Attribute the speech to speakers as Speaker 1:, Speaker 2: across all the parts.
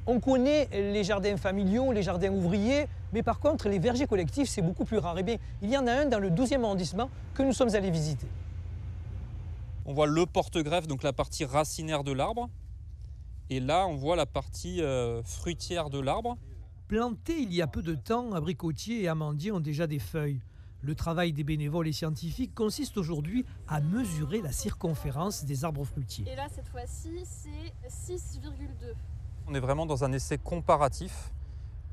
Speaker 1: On connaît les jardins familiaux, les jardins ouvriers, mais par contre, les vergers collectifs, c'est beaucoup plus rare. Eh bien, il y en a un dans le 12e arrondissement que nous sommes allés visiter.
Speaker 2: On voit le porte-greffe, donc la partie racinaire de l'arbre. Et là, on voit la partie fruitière de l'arbre.
Speaker 1: Plantés il y a peu de temps, abricotiers et amandiers ont déjà des feuilles. Le travail des bénévoles et scientifiques consiste aujourd'hui à mesurer la circonférence des arbres fruitiers.
Speaker 3: Et là, cette fois-ci, c'est 6,2.
Speaker 2: On est vraiment dans un essai comparatif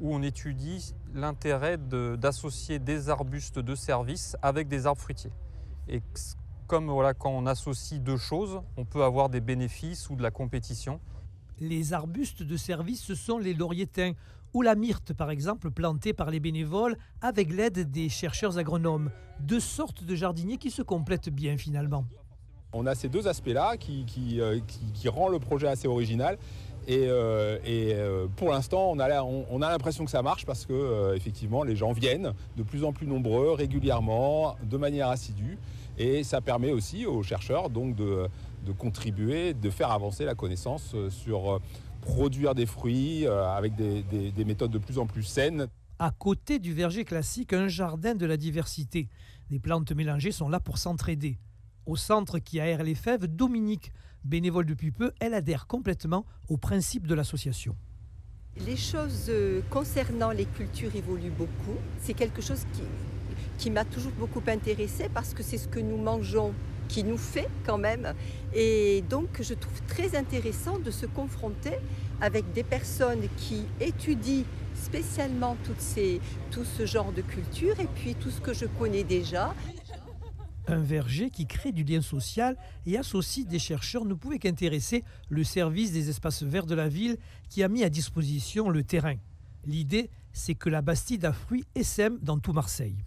Speaker 2: où on étudie l'intérêt d'associer des arbustes de service avec des arbres fruitiers. Et comme quand on associe deux choses, on peut avoir des bénéfices ou de la compétition.
Speaker 1: Les arbustes de service, ce sont les lauriers-thym ou la myrte, par exemple, plantée par les bénévoles avec l'aide des chercheurs agronomes. Deux sortes de jardiniers qui se complètent bien finalement.
Speaker 4: On a ces deux aspects-là qui rend le projet assez original. Et pour l'instant, on a l'impression que ça marche parce que effectivement, les gens viennent de plus en plus nombreux, régulièrement, de manière assidue. Et ça permet aussi aux chercheurs donc, de contribuer, de faire avancer la connaissance sur produire des fruits avec des méthodes de plus en plus saines.
Speaker 1: À côté du verger classique, un jardin de la diversité. Les plantes mélangées sont là pour s'entraider. Au centre qui aère les fèves, Dominique, bénévole depuis peu, elle adhère complètement au principe de l'association.
Speaker 5: Les choses concernant les cultures évoluent beaucoup. C'est quelque chose qui m'a toujours beaucoup intéressée parce que c'est ce que nous mangeons qui nous fait quand même. Et donc je trouve très intéressant de se confronter avec des personnes qui étudient spécialement tout ce genre de culture et puis tout ce que je connais déjà.
Speaker 1: Un verger qui crée du lien social et associe des chercheurs ne pouvait qu'intéresser le service des espaces verts de la ville qui a mis à disposition le terrain. L'idée, c'est que la Bastide à fruits essaime dans tout Marseille.